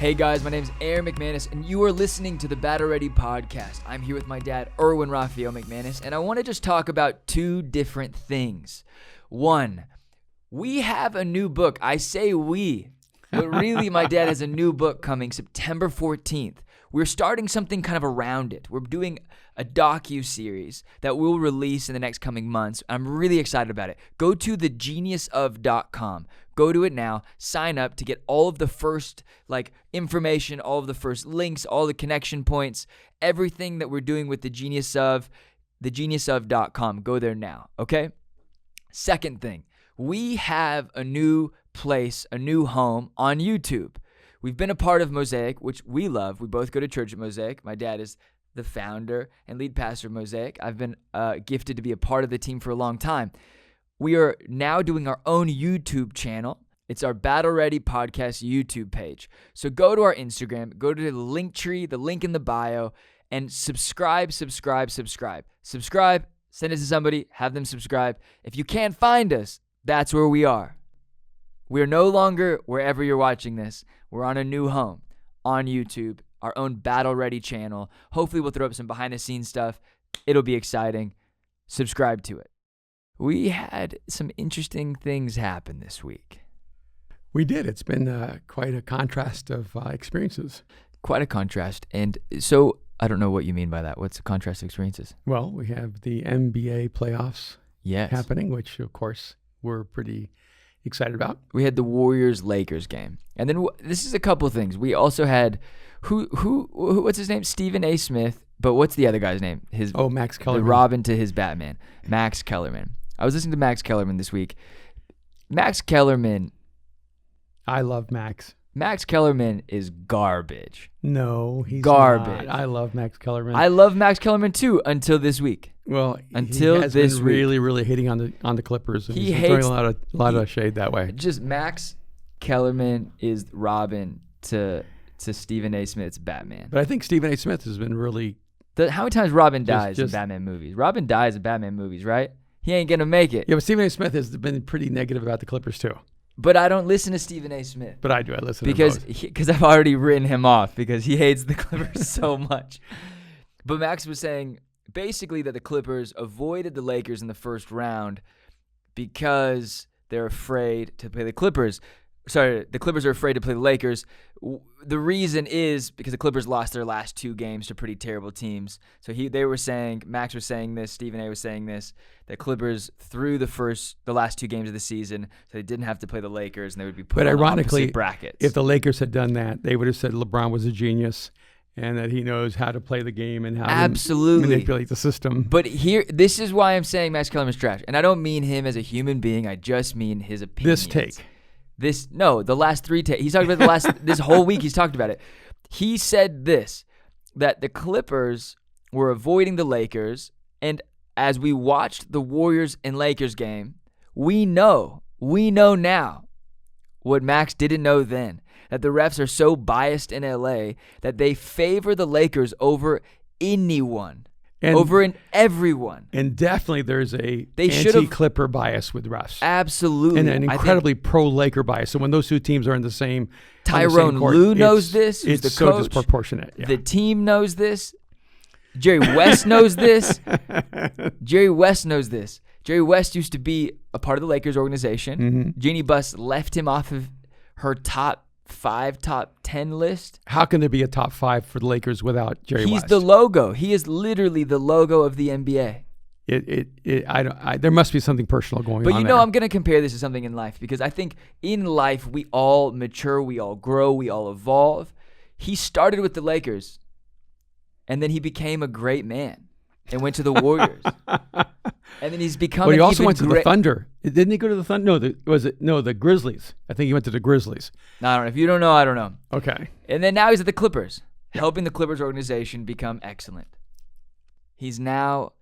Hey guys, my name's Aaron McManus, and you are listening to the Battle Ready podcast. I'm here with my dad, Erwin Raphael McManus, and I want to just talk about two different things. One, we have a new book. I say we, but really my dad has a new book coming September 14th. We're starting something kind of around it. We're doing a docu-series that we'll release in the next coming months. I'm really excited about it. Go to thegeniusof.com. Go to it now, sign up to get all of the first information, all of the first links, all the connection points, everything that we're doing with the Genius of, thegeniusof.com. Go there now, okay? Second thing, we have a new place, a new home on YouTube. We've been a part of Mosaic, which we love. We both go to church at Mosaic. My dad is the founder and lead pastor of Mosaic. I've been gifted to be a part of the team for a long time. We are now doing our own YouTube channel. It's our Battle Ready Podcast YouTube page. So go to our Instagram, go to the link tree, the link in the bio, and subscribe. Subscribe, send it to somebody, have them subscribe. If you can't find us, that's where we are. We're no longer wherever you're watching this. We're on a new home on YouTube, our own Battle Ready channel. Hopefully we'll throw up some behind the scenes stuff. It'll be exciting. Subscribe to it. We had some interesting things happen this week. We did. It's been quite a contrast of experiences. Quite a contrast. And so I don't know what you mean by that. What's the contrast of experiences? Well, we have the NBA playoffs happening, which of course we're pretty excited about. We had the Warriors-Lakers game. And then this is a couple of things. We also had, what's his name? Stephen A. Smith. But what's the other guy's name? Max Kellerman. The Robin to his Batman. Max Kellerman. I was listening to Max Kellerman this week. Max Kellerman. I love Max. Max Kellerman is garbage. No, he's garbage. Not. I love Max Kellerman. I love Max Kellerman too until this week. Well, until he has this been week. really hitting on the Clippers. And He he's hates throwing a lot of shade that way. Just Max Kellerman is Robin to Stephen A. Smith's Batman. But I think Stephen A. Smith has been really. How many times Robin dies in Batman movies? Robin dies in Batman movies, right? He ain't gonna make it. Yeah, but Stephen A. Smith has been pretty negative about the Clippers too. But I don't listen to Stephen A. Smith. But I do. I listen because I've already written him off because he hates the Clippers so much. But Max was saying basically that the Clippers avoided the Lakers in the first round because they're afraid to play the Clippers. Sorry, the Clippers are afraid to play the Lakers. The reason is because the Clippers lost their last two games to pretty terrible teams. So Max was saying this, Stephen A. was saying this, that Clippers threw the last two games of the season, so they didn't have to play the Lakers, and they would be put on opposite brackets. If the Lakers had done that, they would have said LeBron was a genius and that he knows how to play the game and how to manipulate the system. But this is why I'm saying Max Kellerman's trash. And I don't mean him as a human being. I just mean his opinions. The last three takes. He's talking about this whole week he's talked about it. He said that the Clippers were avoiding the Lakers, and as we watched the Warriors and Lakers game, we know now what Max didn't know then, that the refs are so biased in LA that they favor the Lakers over anyone. Over in everyone. And definitely there's a anti-Clipper bias with refs. Absolutely. And an incredibly pro-Laker bias. So when those two teams are in the same Tyrone Lue knows this. It's the so coach. Disproportionate. Yeah. The team knows this. Jerry West knows this. Jerry West used to be a part of the Lakers organization. Mm-hmm. Jeannie Buss left him off of her top 5, top 10 list. How can there be a top 5 for the Lakers without Jerry West? He's the logo. He is literally the logo of the NBA. There must be something personal going on. But I'm going to compare this to something in life because I think in life we all mature, we all grow, we all evolve. He started with the Lakers, and then he became a great man and went to the Warriors. And then he's become. But he also went to the Thunder. Didn't he go to the Thunder? No, the Grizzlies. I think he went to the Grizzlies. No, I don't know. If you don't know, I don't know. Okay. And then now he's at the Clippers, helping the Clippers organization become excellent. He's now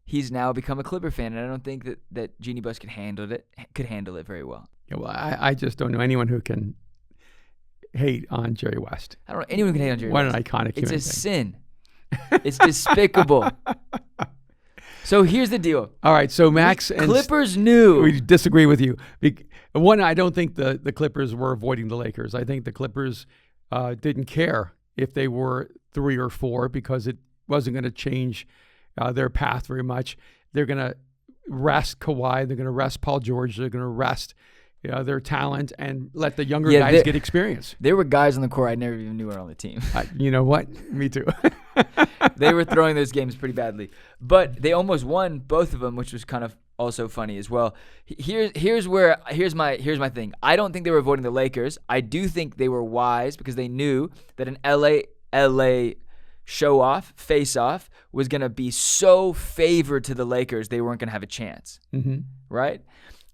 become a Clipper fan, and I don't think that Jeannie Buss could handle it very well. Yeah, well, I just don't know anyone who can hate on Jerry West. I don't know anyone who can hate on Jerry West. What an iconic human being. It's a sin. It's despicable. So here's the deal. All right, so Max and Clippers knew. We disagree with you. One, I don't think the Clippers were avoiding the Lakers. I think the Clippers didn't care if they were 3 or 4 because it wasn't going to change their path very much. They're going to rest Kawhi. They're going to rest Paul George. They're going to rest their talent and let the younger guys get experience. There were guys on the court I never even knew were on the team. You know what? Me too. They were throwing those games pretty badly. But they almost won both of them, which was kind of also funny as well. Here's my thing. I don't think they were avoiding the Lakers. I do think they were wise because they knew that an LA show-off, face-off, was going to be so favored to the Lakers they weren't going to have a chance. Mm-hmm. Right?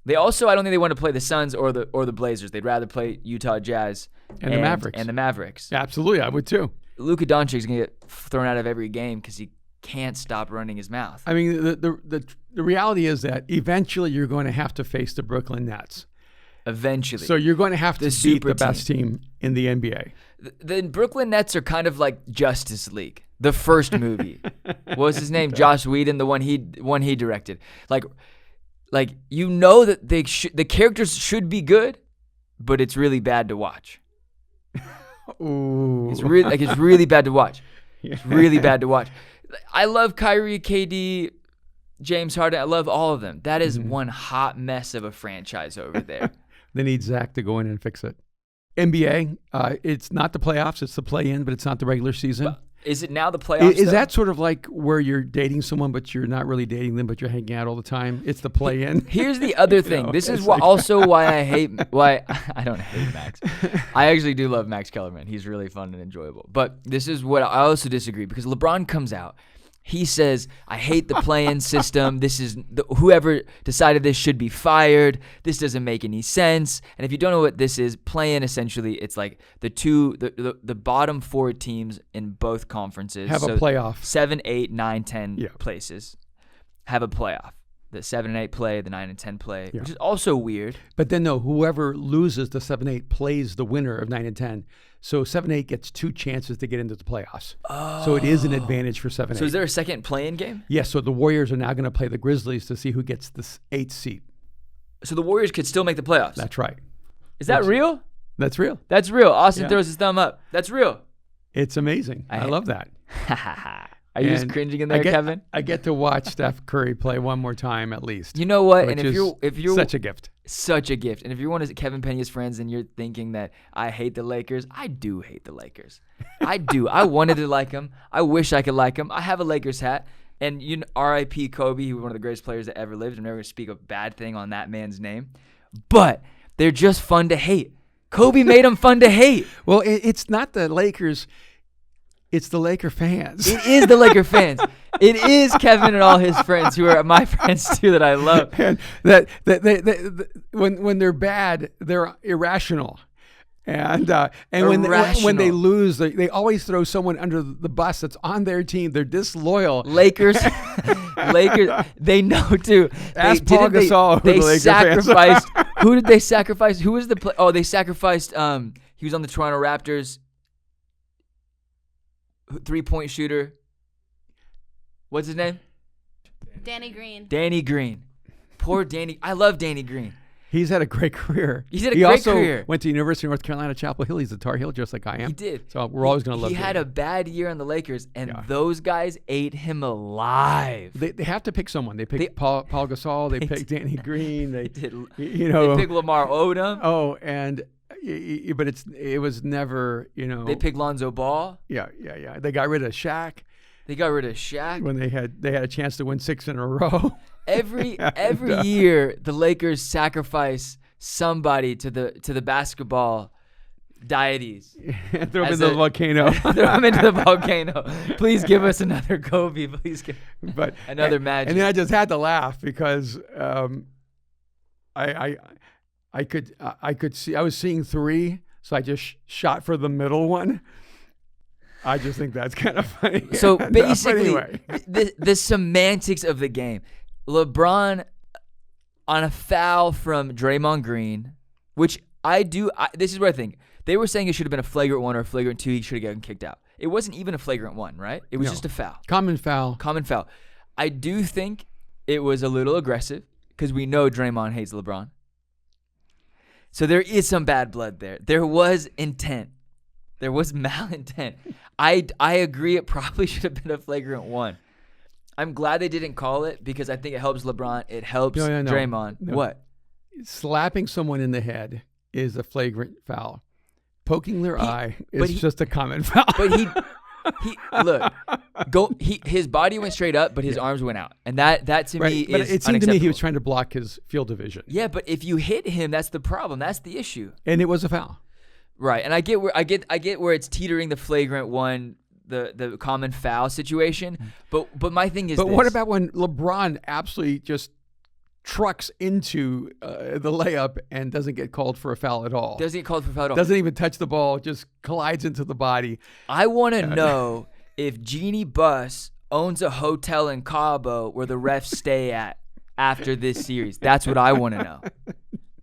They also, I don't think they want to play the Suns or the Blazers. They'd rather play Utah Jazz and the Mavericks. Absolutely, I would too. Luka Doncic is going to get thrown out of every game because he can't stop running his mouth. I mean, the reality is that eventually you're going to have to face the Brooklyn Nets. Eventually. So you're going to have to beat the best team in the NBA. The Brooklyn Nets are kind of like Justice League, the first movie. What was his name? Joss Whedon, the one he directed. Like you know that the characters should be good, but it's really bad to watch. Ooh. It's really bad to watch. It's really bad to watch. I love Kyrie, KD, James Harden. I love all of them. That is one hot mess of a franchise over there. They need Zach to go in and fix it. NBA, it's not the playoffs, it's the play-in, but it's not the regular season. But is it now the playoffs? Is that sort of like where you're dating someone, but you're not really dating them, but you're hanging out all the time? It's the play-in. Here's the other thing. This is why I don't hate Max. I actually do love Max Kellerman. He's really fun and enjoyable. But this is what I also disagree, because LeBron comes out. He says, I hate the play-in system. This is whoever decided this should be fired. This doesn't make any sense. And if you don't know what this is, play-in essentially, it's like the bottom 4 teams in both conferences have a playoff. 7, 8, 9, 10 places have a playoff. The 7 and 8 play, the 9 and 10 play, which is also weird. But then whoever loses the 7-8 plays the winner of 9 and 10. So 7-8 gets 2 chances to get into the playoffs. Oh. So it is an advantage for 7-8. So is there a second play-in game? Yes. So the Warriors are now going to play the Grizzlies to see who gets this 8th seat. So the Warriors could still make the playoffs? That's right. Is that real? That's real. That's real. Austin throws his thumb up. That's real. It's amazing. I love that. Are you just cringing in there, Kevin? I get to watch Steph Curry play one more time at least. You know what? And if you're such a gift. Such a gift. And if you're one of Kevin Peña's friends and you're thinking that I hate the Lakers, I do hate the Lakers. I do. I wanted to like them. I wish I could like them. I have a Lakers hat. And R.I.P. Kobe, who was one of the greatest players that ever lived. I'm never going to speak a bad thing on that man's name. But they're just fun to hate. Kobe made them fun to hate. Well, it's not the Lakers. It's the Laker fans. It is the Laker fans. It is Kevin and all his friends who are my friends too that I love. And when they're bad, they're irrational. And when they lose, they always throw someone under the bus that's on their team. They're disloyal. Lakers, they know too. Ask Paul Gasol. They sacrificed. Who did they sacrifice? Who was the play? Oh, they sacrificed. He was on the Toronto Raptors. 3-point shooter. What's his name? Danny Green. Danny Green. Poor Danny. I love Danny Green. He's had a great career. He also went to University of North Carolina, Chapel Hill. He's a Tar Heel just like I am. He did. So we're always going to love him. He had a bad year on the Lakers, and those guys ate him alive. They have to pick someone. They picked Paul Gasol. They picked Danny Green. They did. They picked Lamar Odom. Oh, but it was never, They picked Lonzo Ball. Yeah. They got rid of Shaq. When they had a chance to win 6 in a row. Every year, the Lakers sacrifice somebody to the basketball deities. Throw them into the volcano. Throw them into the volcano. Please give us another Kobe. Please give another Magic. And then I just had to laugh because I could see. I was seeing 3, so I just shot for the middle one. I just think that's kind of funny. So basically, the semantics of the game. LeBron on a foul from Draymond Green, which this is what I think. They were saying it should have been a flagrant 1 or a flagrant 2. He should have gotten kicked out. It wasn't even a flagrant 1, right? It was just a foul. Common foul. I do think it was a little aggressive because we know Draymond hates LeBron. So there is some bad blood there. There was intent. There was malintent. I agree. It probably should have been a flagrant one. I'm glad they didn't call it because I think it helps LeBron. It helps Draymond. No. What? Slapping someone in the head is a flagrant foul. Poking their eye is just a common foul. But his body went straight up, but his arms went out, and that to me is But it seemed to me he was unacceptable. trying to block his field of vision. Yeah, but if you hit him, that's the problem. That's the issue. And it was a foul. Right, and I get where it's teetering the flagrant one, the common foul situation. But my thing is, But what about when LeBron absolutely just trucks into the layup and doesn't get called for a foul at all? Doesn't get called for a foul at all. Doesn't even touch the ball, just collides into the body. I want to know if Jeannie Buss owns a hotel in Cabo where the refs stay at after this series. That's what I want to know.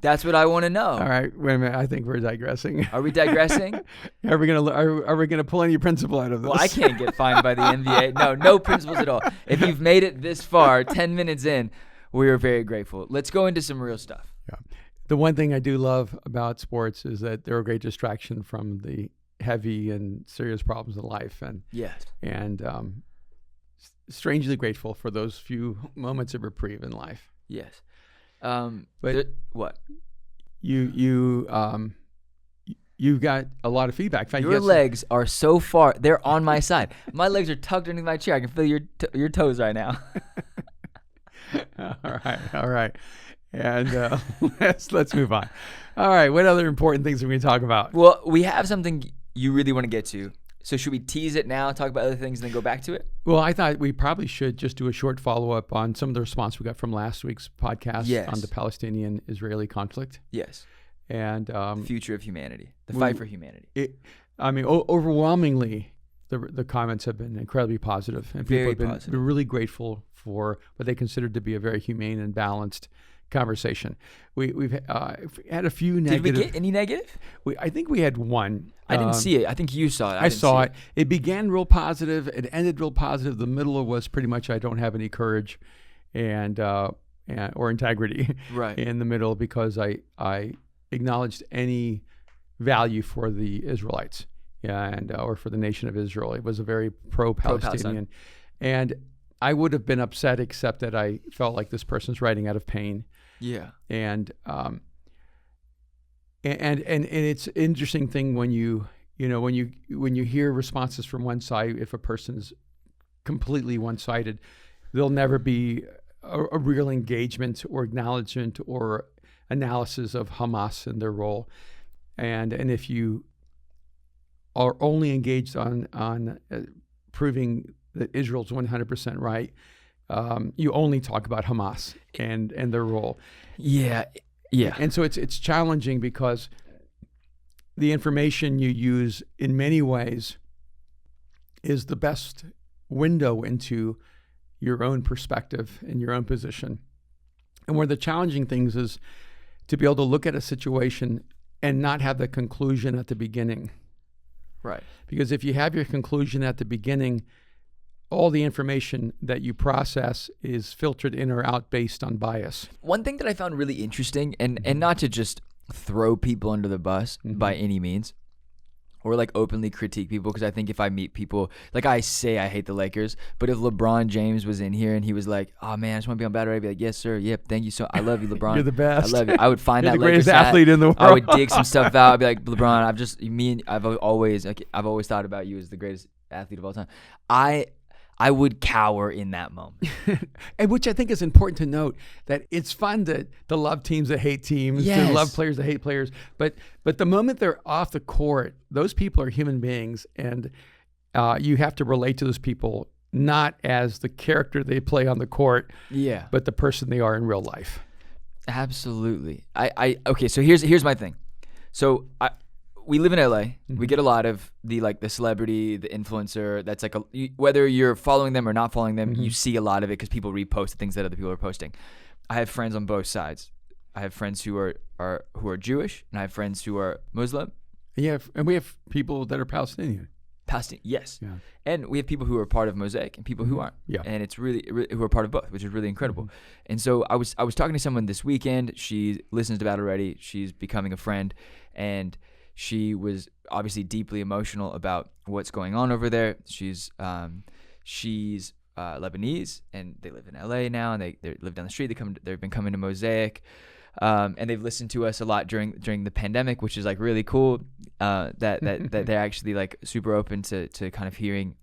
That's what I want to know. All right, wait a minute. I think we're digressing. Are we digressing? Are we gonna pull any principle out of this? Well, I can't get fined by the NBA. No principles at all. If you've made it this far, 10 minutes in, we are very grateful. Let's go into some real stuff. Yeah. The one thing I do love about sports is that they're a great distraction from the heavy and serious problems in life, and strangely grateful for those few moments of reprieve in life. Yes. But what? You've got a lot of feedback. In fact, Your legs are so far; they're on my side. My legs are tucked underneath my chair. I can feel your toes right now. All right, and let's move on. All right, what other important things are we going to talk about? Well, we have something you really want to get to. So should we tease it now, talk about other things, and then go back to it? Well, I thought we probably should just do a short follow-up on some of the response we got from last week's podcast on the Palestinian-Israeli conflict. Yes. And the future of humanity, the fight for humanity. Overwhelmingly, the comments have been incredibly positive, and people Very have positive. been really grateful for what they considered to be a very humane and balanced conversation. We've had a few negative. Did we get any negative? I think we had one. I didn't see it. I think you saw it. I saw it. It began real positive. It ended real positive. The middle was pretty much I don't have any courage, and or integrity. Right. In the middle, because I acknowledged any value for the Israelites, or for the nation of Israel. It was a very pro-Palestinian, and I would have been upset, except that I felt like this person's writing out of pain. Yeah. And it's an interesting thing when you hear responses from one side. If a person's completely one-sided, there'll never be a real engagement or acknowledgement or analysis of Hamas and their role. And if you are only engaged on proving that Israel's 100% right, you only talk about Hamas and their role. Yeah. And so it's challenging because the information you use in many ways is the best window into your own perspective and your own position. And one of the challenging things is to be able to look at a situation and not have the conclusion at the beginning. Right. Because if you have your conclusion at the beginning, all the information that you process is filtered in or out based on bias. One thing that I found really interesting, and not to just throw people under the bus by any means, or like openly critique people, because I think if I meet people, like I say I hate the Lakers, but if LeBron James was in here and he was like, oh man, I just want to be on Battle, I'd be like, yes sir, yep, thank you so, I love you LeBron. You're the best. I love you. I would find You're that the greatest Lakers athlete in the world. I would dig some stuff out. I'd be like, LeBron, I've always thought about you as the greatest athlete of all time. I would cower in that moment. And which I think is important to note, that it's fun to love teams that hate teams, to love players that hate players. But the moment they're off the court, those people are human beings, and you have to relate to those people not as the character they play on the court, but the person they are in real life. Absolutely. Okay, so here's my thing. So we live in LA. We get a lot of the celebrity, the influencer. That's like whether you're following them or not following them, you see a lot of it because people repost the things that other people are posting. I have friends on both sides. I have friends who are Jewish, and I have friends who are Muslim. And we have people that are Palestinian. Yes. Yeah. And we have people who are part of Mosaic and people who aren't. Yeah. And it's really who are part of both, which is really incredible. And so I was talking to someone this weekend. She listens to Battle Ready. She's becoming a friend, and She was obviously deeply emotional about what's going on over there. She's Lebanese, and they live in LA now, and they live down the street. They've been coming to Mosaic, and they've listened to us a lot during the pandemic, which is like really cool. That they're actually like super open to kind of hearing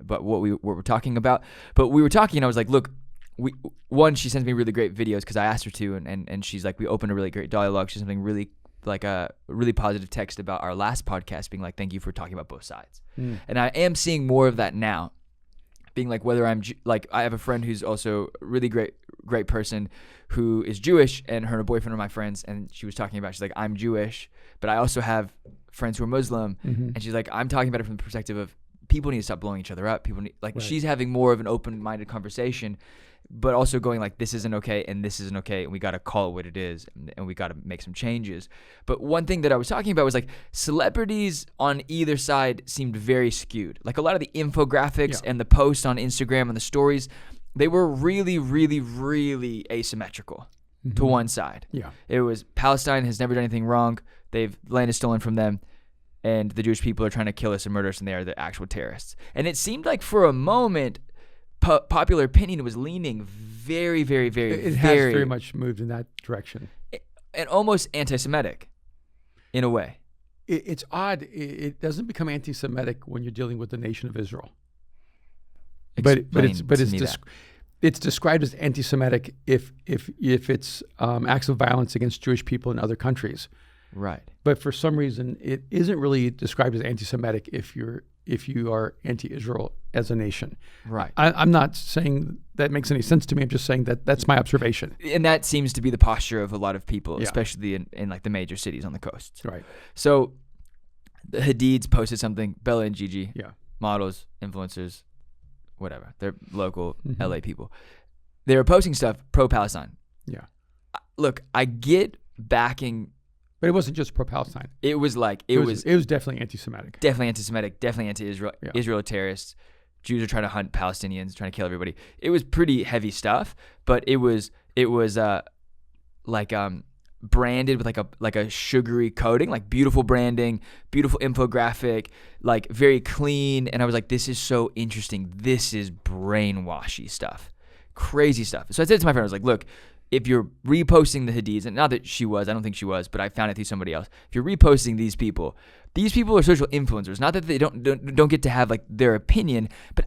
but what we're talking about. But we were talking, and I was like, look, she sends me really great videos because I asked her to, and she's like, we opened a really great dialogue. She's something really like a really positive text about our last podcast, being like, thank you for talking about both sides. And I am seeing more of that now, being like, whether I'm like, I have a friend who's also a really great person who is Jewish, and her and her boyfriend are my friends, and she was talking about, she's like, I'm Jewish, but I also have friends who are Muslim, and she's like, I'm talking about it from the perspective of people need to stop blowing each other up. People need, like, she's having more of an open-minded conversation, but also going like, this isn't okay and this isn't okay, and we got to call it what it is, and we got to make some changes. But one thing that I was talking about was like, celebrities on either side seemed very skewed. Like a lot of the infographics and the posts on Instagram and the stories, they were really, really, really asymmetrical to one side. Yeah, it was Palestine has never done anything wrong. Land is stolen from them, and the Jewish people are trying to kill us and murder us, and they are the actual terrorists. And it seemed like for a moment, popular opinion was leaning very, very, very, it has very much moved in that direction, and almost anti-Semitic, in a way. It's odd. It doesn't become anti-Semitic when you're dealing with the nation of Israel. It's described as anti-Semitic if it's acts of violence against Jewish people in other countries. Right. But for some reason, it isn't really described as anti-Semitic if you are anti-Israel as a nation. Right. I'm not saying that makes any sense to me. I'm just saying that's my observation. And that seems to be the posture of a lot of people, especially in like the major cities on the coast. Right. So the Hadids posted something, Bella and Gigi, models, influencers, whatever. They're local LA people. They were posting stuff pro-Palestine. Yeah. Look, I get backing. But it wasn't just pro-Palestine. It was like, it was definitely anti-Semitic. Definitely anti-Semitic, definitely anti-Israel. Yeah. Israel terrorists. Jews are trying to hunt Palestinians, trying to kill everybody. It was pretty heavy stuff, but it was branded with like a sugary coating, like beautiful branding, beautiful infographic, like very clean. And I was like, this is so interesting. This is brainwashy stuff, crazy stuff. So I said to my friend, I was like, look, if you're reposting the Hadids, and not that she was, I don't think she was, but I found it through somebody else. If you're reposting these people are social influencers. Not that they don't get to have like their opinion, but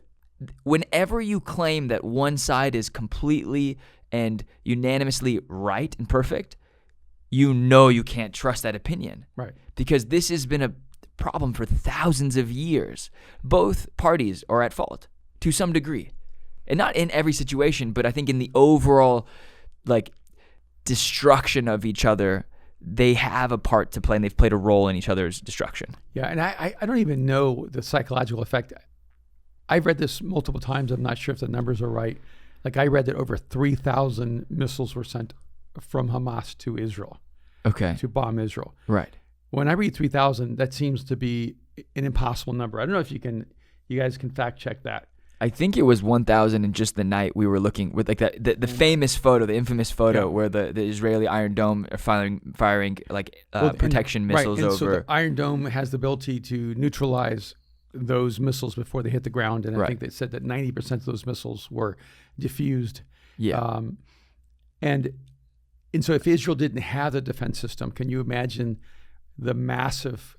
whenever you claim that one side is completely and unanimously right and perfect, you can't trust that opinion. Right. Because this has been a problem for thousands of years. Both parties are at fault to some degree. And not in every situation, but I think in the overall like destruction of each other, they have a part to play, and they've played a role in each other's destruction. Yeah, and I don't even know the psychological effect. I've read this multiple times. I'm not sure if the numbers are right. Like I read that over 3,000 missiles were sent from Hamas to Israel. Okay. To bomb Israel. Right. When I read 3,000, that seems to be an impossible number. I don't know if you guys can fact check that. I think it was 1,000 in just the night we were looking with like the famous photo, the infamous photo where the Israeli Iron Dome are firing like protection missiles over. So the Iron Dome has the ability to neutralize those missiles before they hit the ground, and I think they said that 90% of those missiles were diffused. Yeah. And so if Israel didn't have the defense system, can you imagine the massive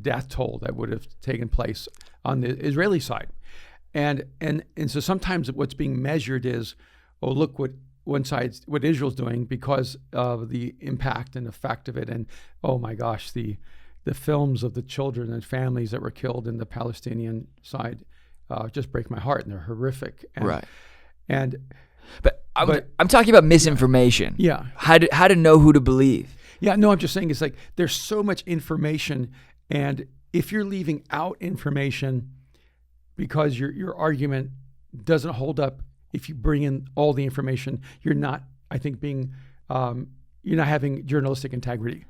death toll that would have taken place on the Israeli side? And so sometimes what's being measured is, oh, look what Israel's doing because of the impact and effect of it, and oh my gosh, the films of the children and families that were killed in the Palestinian side just break my heart, and they're horrific. But I'm talking about misinformation. Yeah. How to know who to believe. Yeah. No, I'm just saying it's like there's so much information, and if you're leaving out information because your argument doesn't hold up, if you bring in all the information, you're not, I think, you're not having journalistic integrity.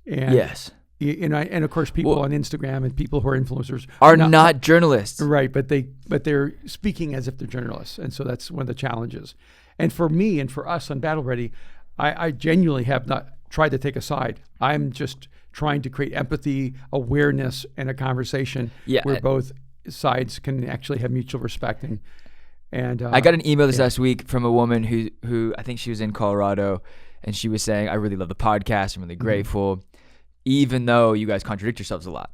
And, yes. And of course, people on Instagram and people who are influencers are not journalists, right? But they're speaking as if they're journalists, and so that's one of the challenges. And for me and for us on Battle Ready, I genuinely have not tried to take a side. I'm just trying to create empathy, awareness, and a conversation where both sides can actually have mutual respect. And I got an email this last week from a woman who I think she was in Colorado, and she was saying, I really love the podcast. I'm really grateful, even though you guys contradict yourselves a lot.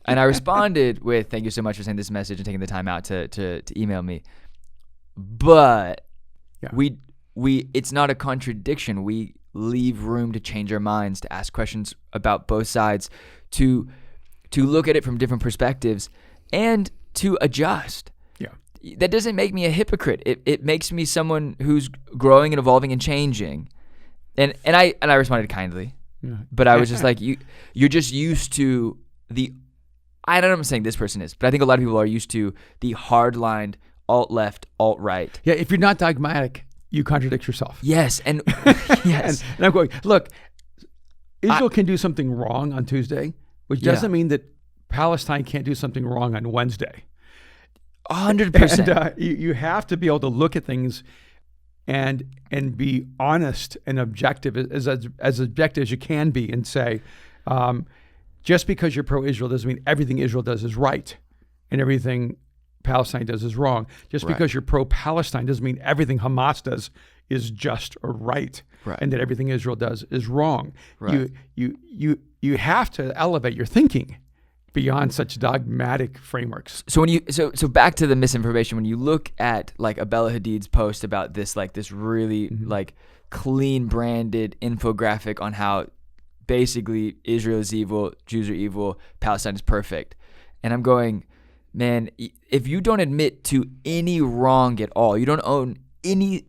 And I responded with, thank you so much for sending this message and taking the time out to email me. But we it's not a contradiction. We leave room to change our minds, to ask questions about both sides, to look at it from different perspectives, and to adjust. Yeah. That doesn't make me a hypocrite. It makes me someone who's growing and evolving and changing. And I responded kindly. Yeah. But I was just like, you're just used to I don't know if I'm saying this person is, but I think a lot of people are used to the hard-lined alt-left, alt-right. Yeah, if you're not dogmatic, you contradict yourself. Yes, and yes. And I'm going, look, Israel can do something wrong on Tuesday, which doesn't mean that Palestine can't do something wrong on Wednesday. 100%. And you have to be able to look at things and be honest and objective, as objective as you can be, and say, just because you're pro-Israel doesn't mean everything Israel does is right and everything Palestine does is wrong. Just because you're pro-Palestine doesn't mean everything Hamas does is just or right, and that everything Israel does is wrong. Right. You have to elevate your thinking beyond such dogmatic frameworks. So when you so back to the misinformation, when you look at like Abella Hadid's post about this, like this really like clean branded infographic on how basically Israel is evil, Jews are evil, Palestine is perfect. And I'm going, man, if you don't admit to any wrong at all, you don't own any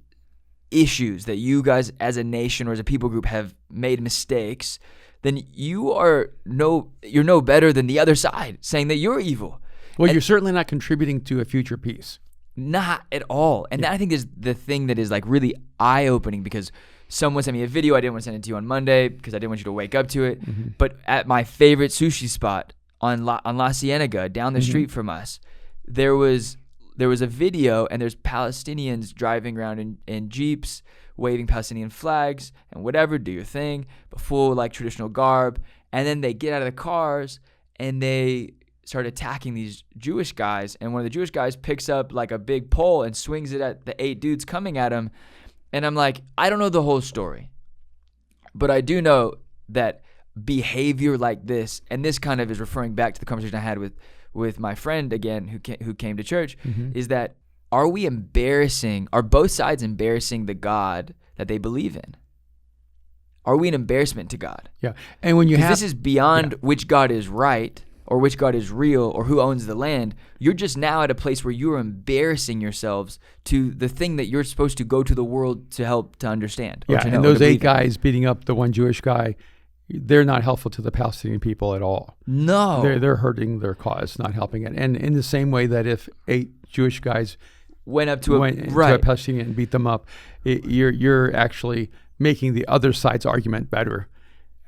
issues that you guys as a nation or as a people group have made mistakes, then you're no better than the other side saying that you're evil. Well, you're certainly not contributing to a future peace. Not at all. And that I think is the thing that is like really eye-opening, because someone sent me a video. I didn't want to send it to you on Monday because I didn't want you to wake up to it. But at my favorite sushi spot on La Cienega, down the street from us, there was a video, and there's Palestinians driving around in Jeeps, waving Palestinian flags and whatever, do your thing, but full like traditional garb. And then they get out of the cars and they start attacking these Jewish guys. And one of the Jewish guys picks up like a big pole and swings it at the 8 dudes coming at him. And I'm like, I don't know the whole story, but I do know that behavior like this, and this kind of is referring back to the conversation I had with my friend again, who came to church, is that are both sides embarrassing the God that they believe in? Are we an embarrassment to God? Yeah. And when this is beyond which God is right or which God is real or who owns the land. You're just now at a place where you're embarrassing yourselves to the thing that you're supposed to go to the world to help to understand. Yeah, and those 8 guys beating up the one Jewish guy, they're not helpful to the Palestinian people at all. No. They're hurting their cause, not helping it. And in the same way that if 8 Jewish guys went to a Palestinian and beat them up, you're actually making the other side's argument better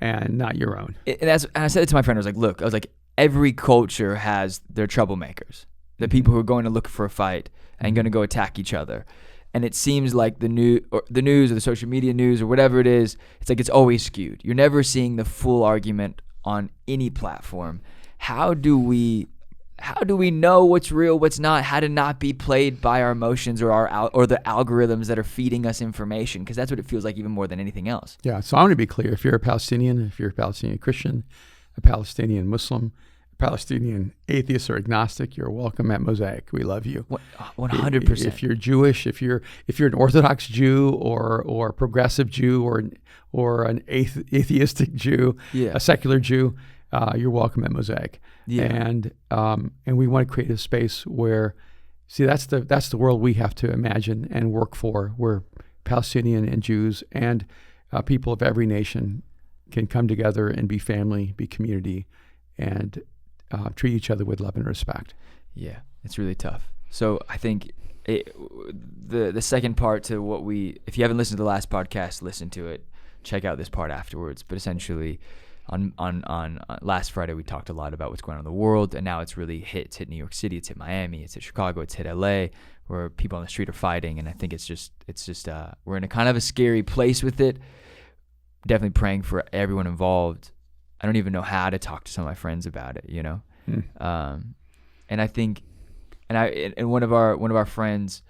and not your own. And I said it to my friend. I was like, every culture has their troublemakers, the people who are going to look for a fight and going to go attack each other. And it seems like the news or the social media news or whatever it is, it's like it's always skewed. You're never seeing the full argument on any platform. How do we know what's real, what's not? How to not be played by our emotions or the algorithms that are feeding us information? Because that's what it feels like even more than anything else. Yeah. So I want to be clear: if you're a Palestinian, if you're a Palestinian Christian, a Palestinian Muslim, a Palestinian atheist or agnostic, you're welcome at Mosaic. We love you. 100%. If you're Jewish, if you're an Orthodox Jew or a progressive Jew or an atheistic Jew, a secular Jew, you're welcome at Mosaic. Yeah. And we want to create a space where, that's the world we have to imagine and work for, where Palestinian and Jews and people of every nation can come together and be family, be community, and treat each other with love and respect. Yeah, it's really tough. So I think the second part to if you haven't listened to the last podcast, listen to it. Check out this part afterwards. But essentially, on last Friday, we talked a lot about what's going on in the world, and now it's really hit New York City, it's hit Miami, it's hit Chicago, it's hit LA, where people on the street are fighting. And I think it's just we're in a kind of a scary place with it. Definitely praying for everyone involved. I don't even know how to talk to some of my friends about it, And I think, and one of our friends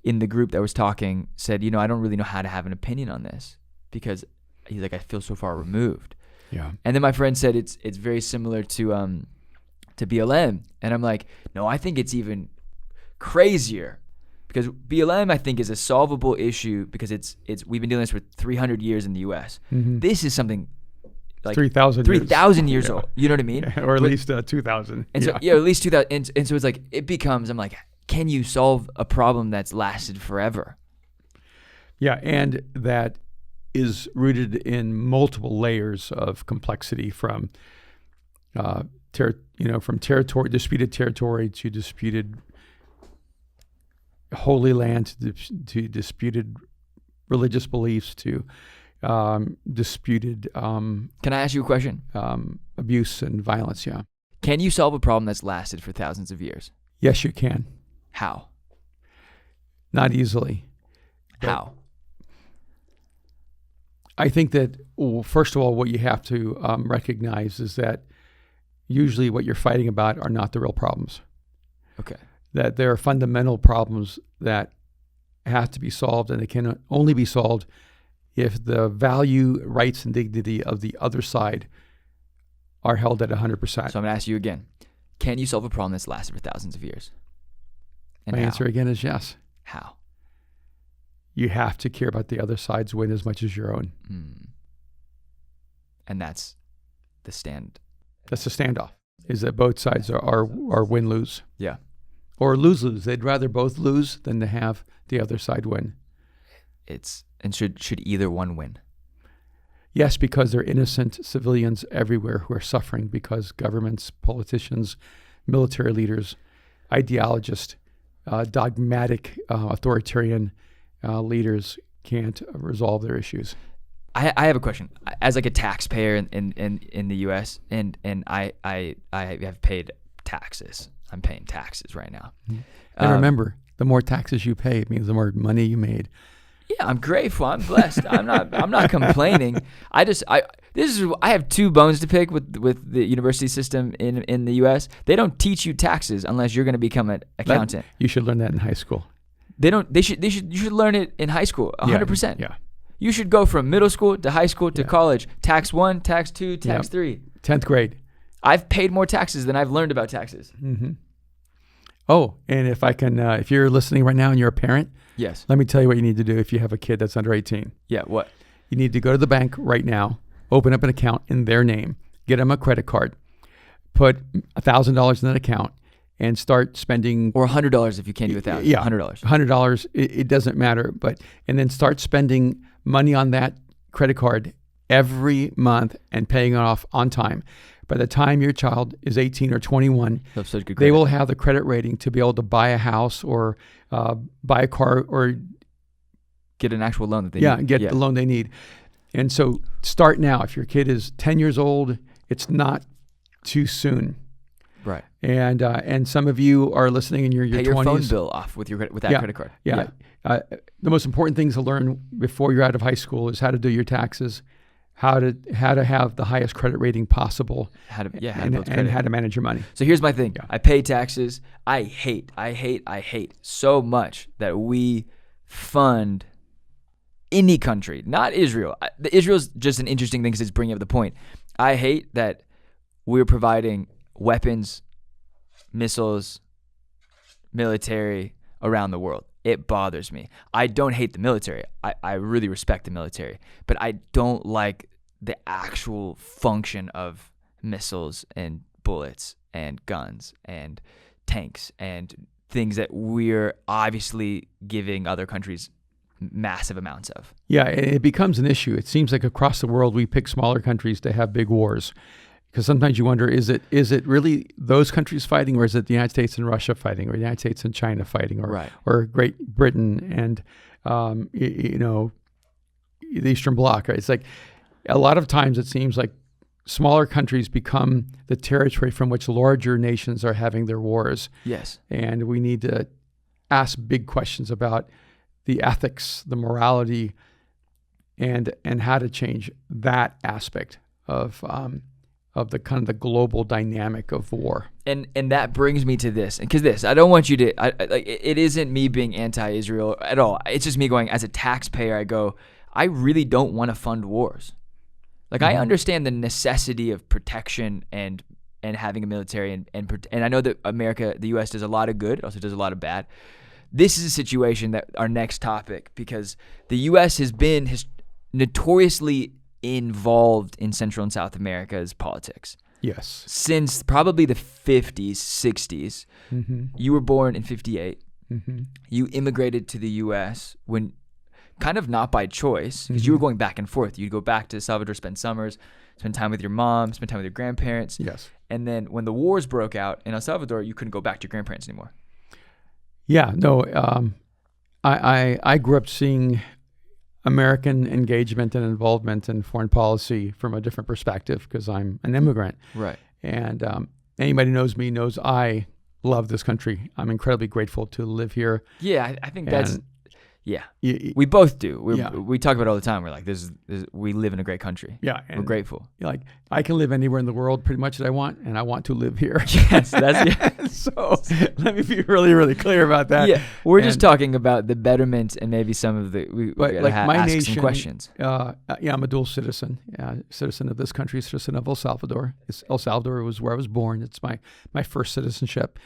in the group that was talking said, I don't really know how to have an opinion on this because he's like, I feel so far removed. Yeah. And then my friend said it's very similar to BLM, and I'm like, no, I think it's even crazier because BLM I think is a solvable issue because it's we've been doing this for 300 years in the U.S. Mm-hmm. This is something like 3,000 years old. You know what I mean? Yeah, or at least 2,000. And so at least 2,000. And so it's like it becomes. I'm like, can you solve a problem that's lasted forever? Yeah, and that is rooted in multiple layers of complexity from disputed territory to disputed holy land to disputed religious beliefs to disputed Can I ask you a question? abuse and violence. Yeah. Can you solve a problem that's lasted for thousands of years? Yes, you can. How? Not easily. How? I think that, first of all, what you have to recognize is that usually what you're fighting about are not the real problems. Okay. That there are fundamental problems that have to be solved, and they can only be solved if the value, rights, and dignity of the other side are held at 100%. So I'm going to ask you again. Can you solve a problem that's lasted for thousands of years? And My how? answer again is yes. How? You have to care about the other side's win as much as your own. And that's the stand. That's the standoff, is that both sides are win-lose. Yeah. Or lose-lose. They'd rather both lose than to have the other side win. And should either one win? Yes, because there are innocent civilians everywhere who are suffering because governments, politicians, military leaders, ideologists, dogmatic authoritarian leaders can't resolve their issues. I have a question. As like a taxpayer in the U.S. and I have paid taxes. I'm paying taxes right now. And remember, the more taxes you pay, it means the more money you made. Yeah, I'm grateful. I'm blessed. I'm not complaining. I have two bones to pick with the university system in the U.S. They don't teach you taxes unless you're going to become an accountant. You should learn that in high school. You should learn it in high school 100%. Yeah. You should go from middle school to high school to college. Tax 1, tax 2, tax 3. 10th grade. I've paid more taxes than I've learned about taxes. Mm-hmm. Oh, and if I can, if you're listening right now and you're a parent, yes, let me tell you what you need to do if you have a kid that's under 18. Yeah, what? You need to go to the bank right now, open up an account in their name, get them a credit card, put $1,000 in that account, and start spending. Or $100 if you can't do $1,000. Yeah, $100. $100. It doesn't matter, and then start spending money on that credit card every month and paying it off on time. By the time your child is 18 or 21, they will have the credit rating to be able to buy a house or buy a car or get an actual loan that they need. The loan they need. And so start now. If your kid is 10 years old, it's not too soon. Right. And some of you are listening in your 20s. Pay your phone bill off with that credit card. Yeah. The most important things to learn before you're out of high school is how to do your taxes, how to have the highest credit rating possible, and how to manage your money. So here's my thing. Yeah. I pay taxes. I hate so much that we fund any country, not Israel. Israel's just an interesting thing because it's bringing up the point. I hate that we're providing weapons, missiles, military around the world. It bothers me. I don't hate the military. I really respect the military, but I don't like the actual function of missiles and bullets and guns and tanks and things that we're obviously giving other countries massive amounts of. Yeah, it becomes an issue. It seems like across the world we pick smaller countries to have big wars. Because sometimes you wonder, is it really those countries fighting, or is it the United States and Russia fighting, or the United States and China fighting, or Great Britain and the Eastern Bloc? Right? It's like a lot of times it seems like smaller countries become the territory from which larger nations are having their wars. Yes, and we need to ask big questions about the ethics, the morality, and how to change that aspect of of the kind of the global dynamic of war. And that brings me to this, because I don't want you to. It isn't me being anti-Israel at all. It's just me going, as a taxpayer, I go, I really don't want to fund wars. Like, I understand the necessity of protection and having a military, and I know that the U.S. does a lot of good. It also does a lot of bad. This is a situation that our next topic, because the U.S. has been notoriously involved in Central and South America's politics. Yes. Since probably the 50s, 60s. Mm-hmm. You were born in 58. Mm-hmm. You immigrated to the U.S. when kind of not by choice, because you were going back and forth. You'd go back to El Salvador, spend summers, spend time with your mom, spend time with your grandparents. Yes. And then when the wars broke out in El Salvador, you couldn't go back to your grandparents anymore. Yeah, no, I grew up seeing American engagement and involvement in foreign policy from a different perspective, because I'm an immigrant. Right. And anybody who knows me knows I love this country. I'm incredibly grateful to live here. Yeah, I think that's... Yeah, we both do. Yeah. We talk about it all the time. We're like, we live in a great country. Yeah, we're grateful. Like, I can live anywhere in the world pretty much that I want, and I want to live here. Yes, that's So let me be really, really clear about that. Yeah, we're just talking about the betterment and maybe some of the. We gotta like my ask nation, some questions. I'm a dual citizen, citizen of this country, citizen of El Salvador. El Salvador was where I was born. It's my first citizenship.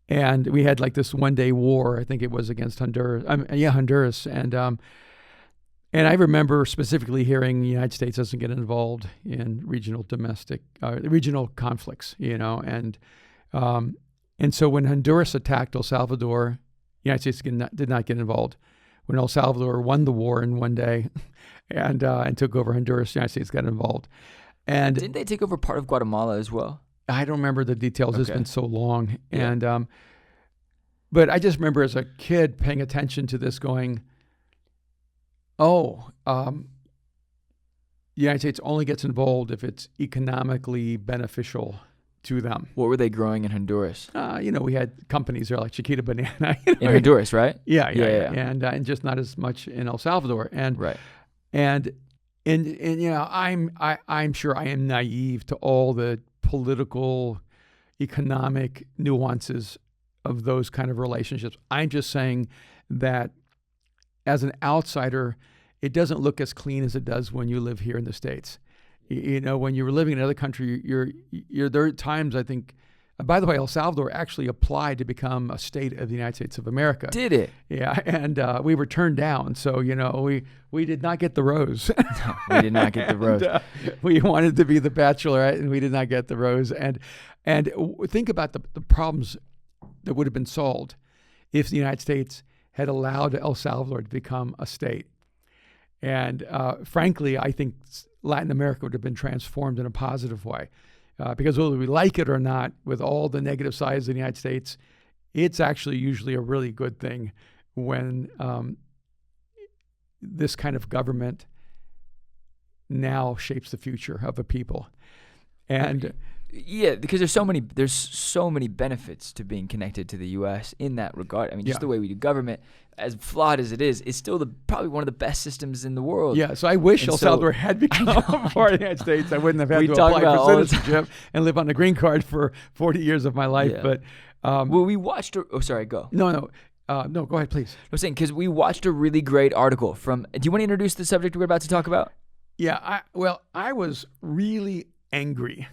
And we had like this one-day war, I think it was against Honduras. Honduras. And I remember specifically hearing the United States doesn't get involved in regional conflicts, And so when Honduras attacked El Salvador, the United States did not get involved. When El Salvador won the war in one day and took over Honduras, the United States got involved. And didn't they take over part of Guatemala as well? I don't remember the details. Okay. It's been so long. Yeah. And but I just remember as a kid paying attention to this going, the United States only gets involved if it's economically beneficial to them. What were they growing in Honduras? We had companies there like Chiquita Banana. In Honduras, right? Yeah. And just not as much in El Salvador. And right. And I'm sure I am naive to all the political, economic nuances of those kind of relationships. I'm just saying that as an outsider, it doesn't look as clean as it does when you live here in the States. When you're living in another country, there are times I think. By the way, El Salvador actually applied to become a state of the United States of America. Did it? Yeah, and we were turned down. So we did not get the rose. No, we did not get the rose. We wanted to be the Bachelorette, and we did not get the rose. And think about the problems that would have been solved if the United States had allowed El Salvador to become a state. And frankly, I think Latin America would have been transformed in a positive way. Because whether we like it or not, with all the negative sides of the United States, it's actually usually a really good thing when this kind of government now shapes the future of a people. And yeah, because there's so many benefits to being connected to the U.S. in that regard. I mean, just the way we do government, as flawed as it is still probably one of the best systems in the world. Yeah, so I wish El Salvador had become part of the United States. I wouldn't have had to apply for citizenship and live on the green card for 40 years of my life. Yeah. But well, we watched. Sorry, go. No, go ahead, please. I was saying because we watched a really great article from. Do you want to introduce the subject we're about to talk about? Yeah, I was really angry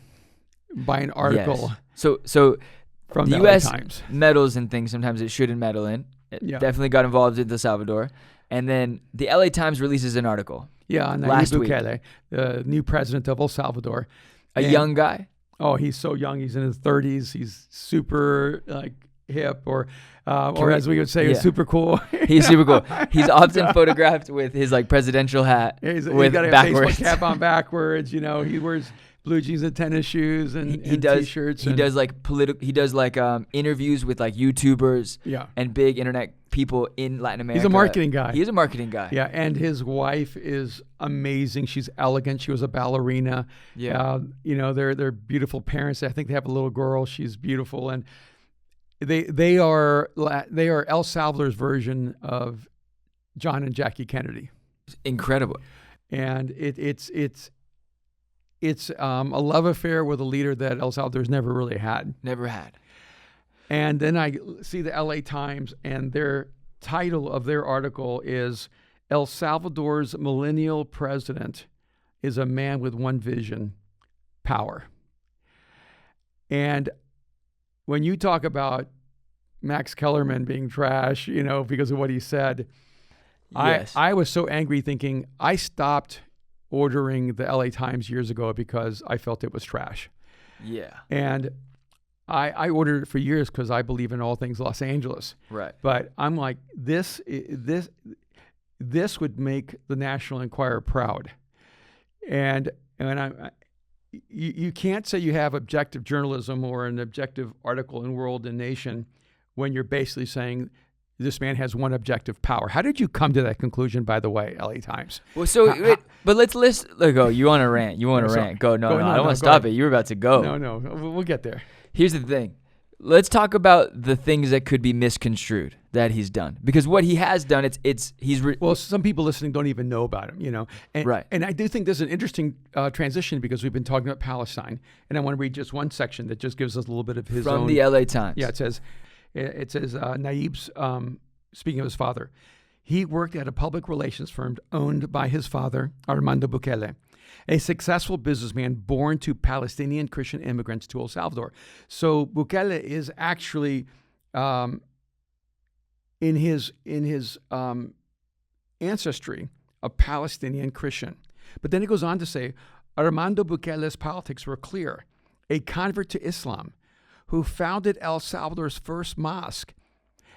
by an article. Yes. So from the LA U.S. Times meddles in things sometimes it shouldn't meddle in. It definitely got involved in El Salvador. And then the LA Times releases an article. Yeah, on Nayib Bukele, the new president of El Salvador. A young guy? Oh, he's so young. He's in his 30s. He's super hip or as we would say, super cool. He's super cool. He's often photographed with his presidential hat he's with got a backwards. baseball cap on backwards. He wears blue jeans and tennis shoes and t-shirts. He does interviews with YouTubers and big internet people in Latin America. He's a marketing guy. He is a marketing guy. Yeah, and his wife is amazing. She's elegant. She was a ballerina. Yeah. They're beautiful parents. I think they have a little girl. She's beautiful, and they are El Salvador's version of John and Jackie Kennedy. Incredible. And it's it's a love affair with a leader that El Salvador's never really had. Never had. And then I see the LA Times, and their title of their article is El Salvador's millennial president is a man with one vision, power. And when you talk about Max Kellerman being trash, because of what he said, Yes. I was so angry thinking I stopped ordering the LA Times years ago because I felt it was trash. Yeah. And I ordered it for years because I believe in all things Los Angeles. Right. But I'm like, this would make the National Enquirer proud. And you can't say you have objective journalism or an objective article in World and Nation when you're basically saying this man has one objective power. How did you come to that conclusion, by the way, LA Times? Well, but let's go. You want to rant? You want to rant? Go. No, I don't want to stop it. You were about to go. No, we'll get there. Here's the thing. Let's talk about the things that could be misconstrued that he's done, because what he has done, well, some people listening don't even know about him, and, right. And I do think this is an interesting transition because we've been talking about Palestine, and I want to read just one section that just gives us a little bit of his from own. the LA Times. Yeah, it says Nayib's, speaking of his father, he worked at a public relations firm owned by his father, Armando Bukele, a successful businessman born to Palestinian Christian immigrants to El Salvador. So Bukele is actually, in his ancestry, a Palestinian Christian. But then it goes on to say, Armando Bukele's politics were clear. A convert to Islam who founded El Salvador's first mosque.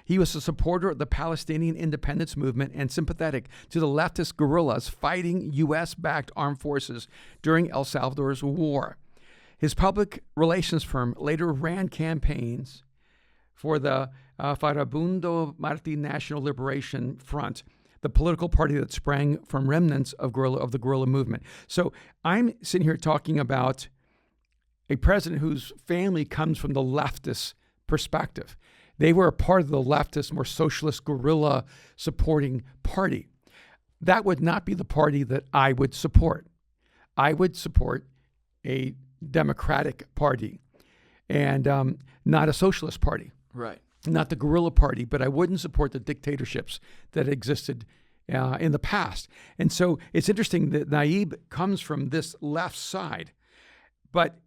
He was a supporter of the Palestinian independence movement and sympathetic to the leftist guerrillas fighting U.S.-backed armed forces during El Salvador's war. His public relations firm later ran campaigns for the Farabundo Marti National Liberation Front, the political party that sprang from remnants of the guerrilla movement. So I'm sitting here talking about a president whose family comes from the leftist perspective. They were a part of the leftist, more socialist, guerrilla supporting party. That would not be the party that I would support. I would support a democratic party and not a socialist party. Right. Not the guerrilla party, but I wouldn't support the dictatorships that existed in the past. And so it's interesting that Nayib comes from this left side, but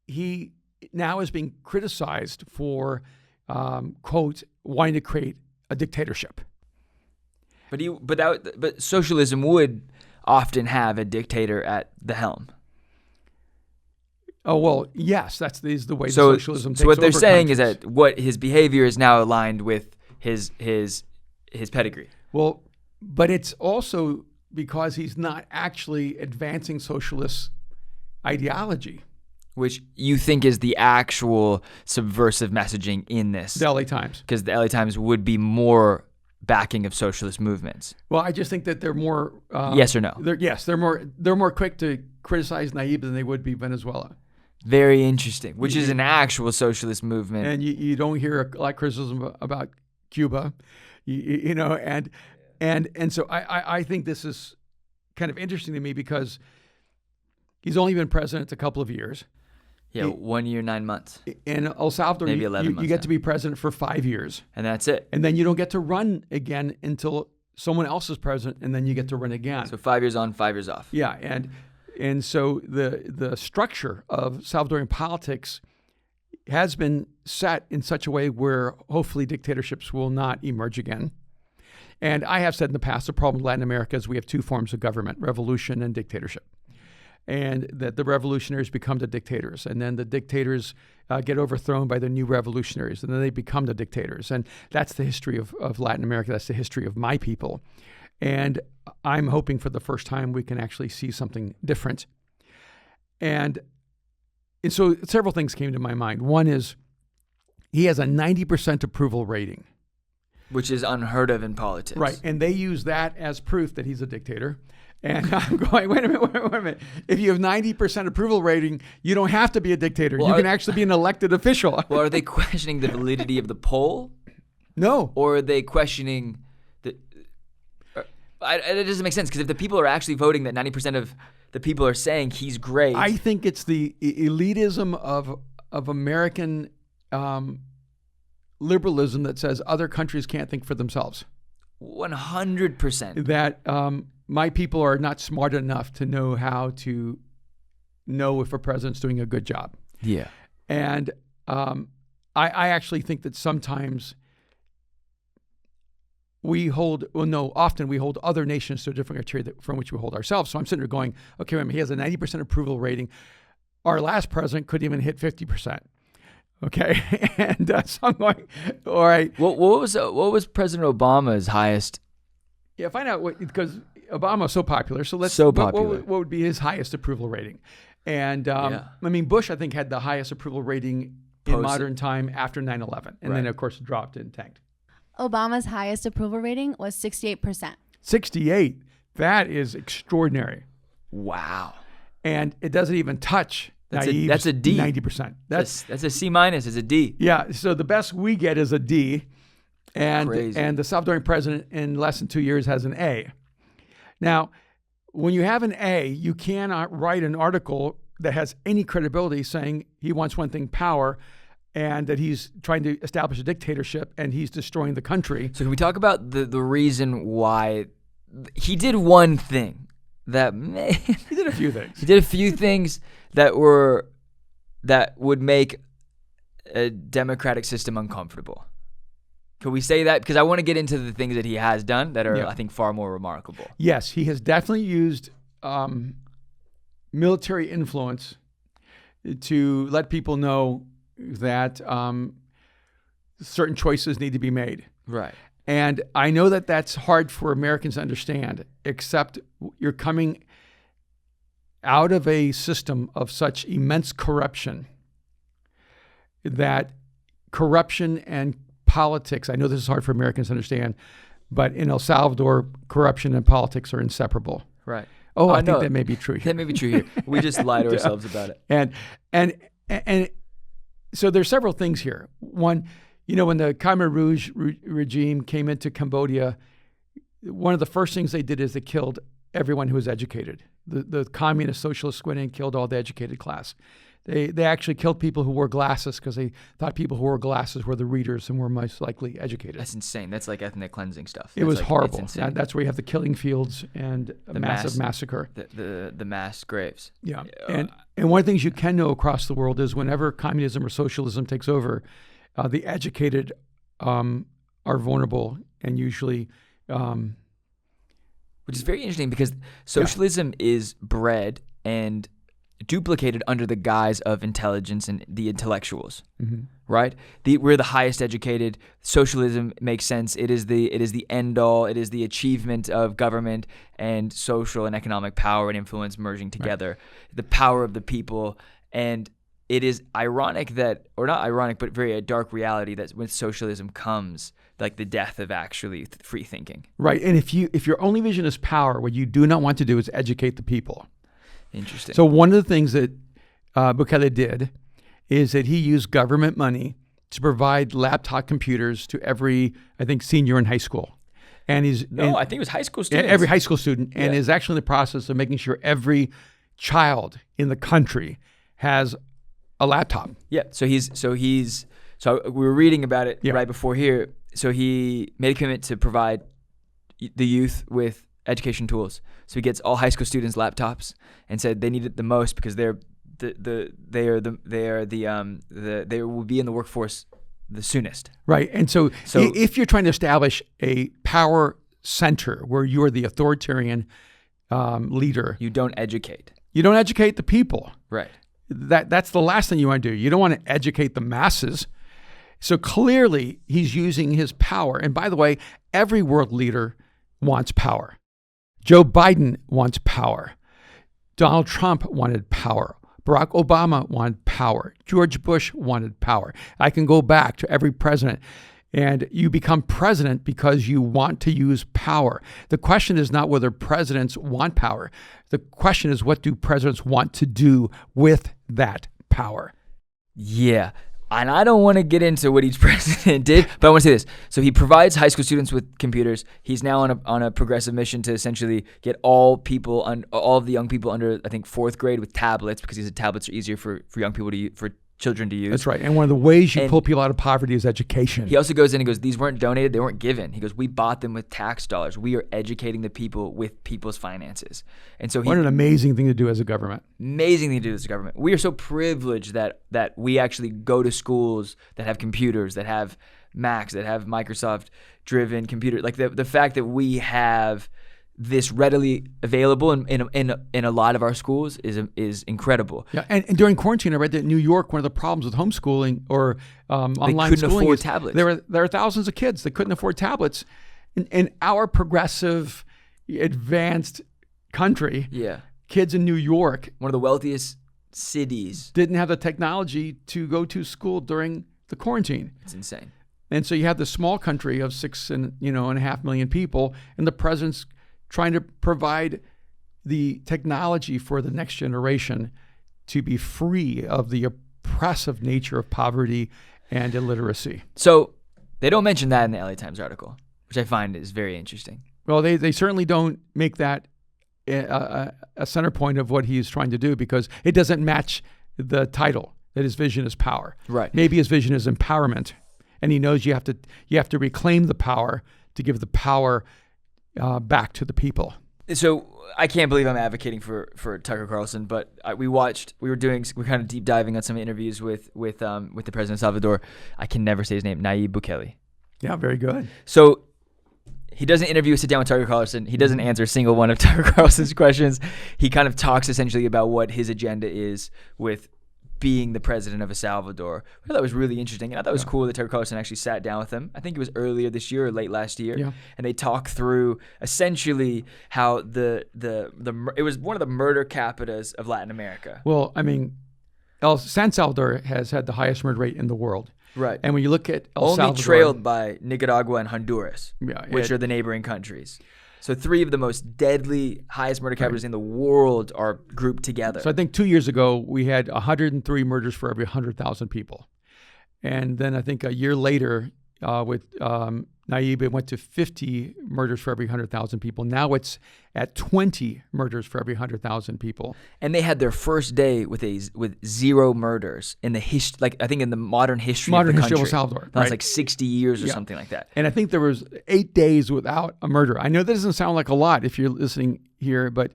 he now is being criticized for quote, wanting to create a dictatorship. But socialism would often have a dictator at the helm. Oh, well, yes, that's the way socialism takes over. So what they're saying countries. is that what his behavior is now aligned with his pedigree. Well, but it's also because he's not actually advancing socialist ideology. Which you think is the actual subversive messaging in this. The LA Times. Because the LA Times would be more backing of socialist movements. Well, I just think that they're more... yes or no? They're more quick to criticize Nayib than they would be Venezuela. Very interesting, which is an actual socialist movement. And you don't hear a lot of criticism about Cuba, and so I think this is kind of interesting to me because he's only been president a couple of years. Yeah, 1 year, 9 months. In El Salvador, maybe 11 months. You get to be president for 5 years. And that's it. And then you don't get to run again until someone else is president, and then you get to run again. So 5 years on, 5 years off. Yeah, and so the structure of Salvadorian politics has been set in such a way where hopefully dictatorships will not emerge again. And I have said in the past, the problem with Latin America is we have two forms of government, revolution and dictatorship. And that the revolutionaries become the dictators, and then the dictators get overthrown by the new revolutionaries, and then they become the dictators. And that's the history of Latin America. That's the history of my people. And I'm hoping for the first time we can actually see something different. And so several things came to my mind. One is he has a 90% approval rating. Which is unheard of in politics. Right, and they use that as proof that he's a dictator. And I'm going, wait a minute. If you have 90% approval rating, you don't have to be a dictator. You can actually be an elected official. Well, are they questioning the validity of the poll? No. Or are they questioning it doesn't make sense, because if the people are actually voting that 90% of the people are saying he's great. I think it's the elitism of American liberalism that says other countries can't think for themselves. 100%. That my people are not smart enough to know how to know if a president's doing a good job. Yeah. And I actually think that sometimes often we hold other nations to a different criteria from which we hold ourselves. So I'm sitting there going, okay, wait a minute, he has a 90% approval rating. Our last president couldn't even hit 50%. Okay, and so I'm going, all right. What was President Obama's highest? Yeah, find out because Obama's so popular. So let's so popular. What would be his highest approval rating? And I mean, Bush I think had the highest approval rating in modern time after 9/11, and then of course it dropped and tanked. Obama's highest approval rating was 68%. 68. That is extraordinary. Wow. And it doesn't even touch. That's a D. 90%. That's a C minus. It's a D. Yeah. So the best we get is a D, and the Salvadorian president in less than 2 years has an A. Now, when you have an A, you cannot write an article that has any credibility saying he wants one thing, power, and that he's trying to establish a dictatorship and he's destroying the country. So can we talk about the reason why he did one thing that he did a few things. He did a few things that would make a democratic system uncomfortable. Can we say that? Because I want to get into the things that he has done that are, I think, far more remarkable. Yes, he has definitely used military influence to let people know that certain choices need to be made. Right. And I know that that's hard for Americans to understand, except you're coming out of a system of such immense corruption that corruption and politics, I know this is hard for Americans to understand, but in El Salvador, corruption and politics are inseparable. Right. Oh, I think that may be true here. That may be true here. We just lie to ourselves about it. And so there's several things here. One, when the Khmer Rouge regime came into Cambodia, one of the first things they did is they killed everyone who was educated. The communist socialists went in and killed all the educated class. They actually killed people who wore glasses because they thought people who wore glasses were the readers and were most likely educated. That's insane. That's like ethnic cleansing stuff. It was horrible. That's where you have the killing fields and a massive massacre. The mass graves. Yeah. And one of the things you can know across the world is whenever communism or socialism takes over, the educated are vulnerable and usually... Which is very interesting because socialism is bred and duplicated under the guise of intelligence and the intellectuals, right? We're the highest educated. Socialism makes sense. It is the end all. It is the achievement of government and social and economic power and influence merging together. Right. The power of the people. And it is ironic that, or not ironic, but very a dark reality that with socialism comes like the death of actually free thinking. Right. And if your only vision is power, what you do not want to do is educate the people. Interesting. So one of the things that Bukele did is that he used government money to provide laptop computers to every, I think, senior in high school. And I think it was high school students. Every high school student, and is actually in the process of making sure every child in the country has a laptop. Yeah. So we were reading about it right before here. So he made a commitment to provide the youth with education tools. So he gets all high school students laptops and said they need it the most because they will be in the workforce the soonest. Right. And so if you're trying to establish a power center where you're the authoritarian leader, you don't educate. You don't educate the people. Right. That's the last thing you want to do. You don't want to educate the masses. So clearly he's using his power. And by the way, every world leader wants power. Joe Biden wants power. Donald Trump wanted power. Barack Obama wanted power. George Bush wanted power. I can go back to every president. And you become president because you want to use power. The question is not whether presidents want power. The question is, what do presidents want to do with that power? Yeah. and I don't want to get into what each president did, but I want to say this. So he provides high school students with computers. He's now on a progressive mission to essentially get all of the young people under, I think, 4th grade with tablets, because he said tablets are easier for young people for children to use. That's right. And one of the ways you pull people out of poverty is education. He also goes in and goes, these weren't donated, they weren't given. He goes, we bought them with tax dollars. We are educating the people with people's finances. And so what an amazing thing to do as a government. Amazing thing to do as a government. We are so privileged that we actually go to schools that have computers, that have Macs, that have Microsoft-driven computers. Like the fact that we have this readily available in a lot of our schools is incredible. Yeah, and during quarantine, I read that in New York, one of the problems with homeschooling or online they couldn't schooling afford is tablets. There are thousands of kids that couldn't afford tablets. In our progressive, advanced country, kids in New York, one of the wealthiest cities, didn't have the technology to go to school during the quarantine. It's insane. And so you have this small country of 6.5 million people, and the president's trying to provide the technology for the next generation to be free of the oppressive nature of poverty and illiteracy. So they don't mention that in the LA Times article, which I find is very interesting. Well, they certainly don't make that a center point of what he's trying to do, because it doesn't match the title, that his vision is power. Right. Maybe his vision is empowerment, and he knows you have to reclaim the power to give the power back to the people. So I can't believe I'm advocating for Tucker Carlson, but we're kind of deep diving on some interviews with the president of Salvador. I can never say his name, Nayib Bukele. Yeah, very good. So he does an interview, sit down with Tucker Carlson. He doesn't answer a single one of Tucker Carlson's questions. He kind of talks essentially about what his agenda is with being the president of El Salvador. I thought that was really interesting. And I thought it was cool that Tucker Carlson actually sat down with him. I think it was earlier this year or late last year. Yeah. And they talked through essentially how it was one of the murder capitals of Latin America. Well, I mean, San Salvador has had the highest murder rate in the world. Right. And when you look at El Salvador, only trailed by Nicaragua and Honduras, which are the neighboring countries. So 3 of the most deadly, highest murder capitals in the world are grouped together. So I think 2 years ago, we had 103 murders for every 100,000 people. And then I think a year later, with Nayib, it went to 50 murders for every 100,000 people. Now it's at 20 murders for every 100,000 people. And they had their first day with 0 murders in the I think in the modern history of the country. Of El Salvador. That's like 60 years or something like that. And I think there was 8 days without a murder. I know that doesn't sound like a lot if you're listening here, but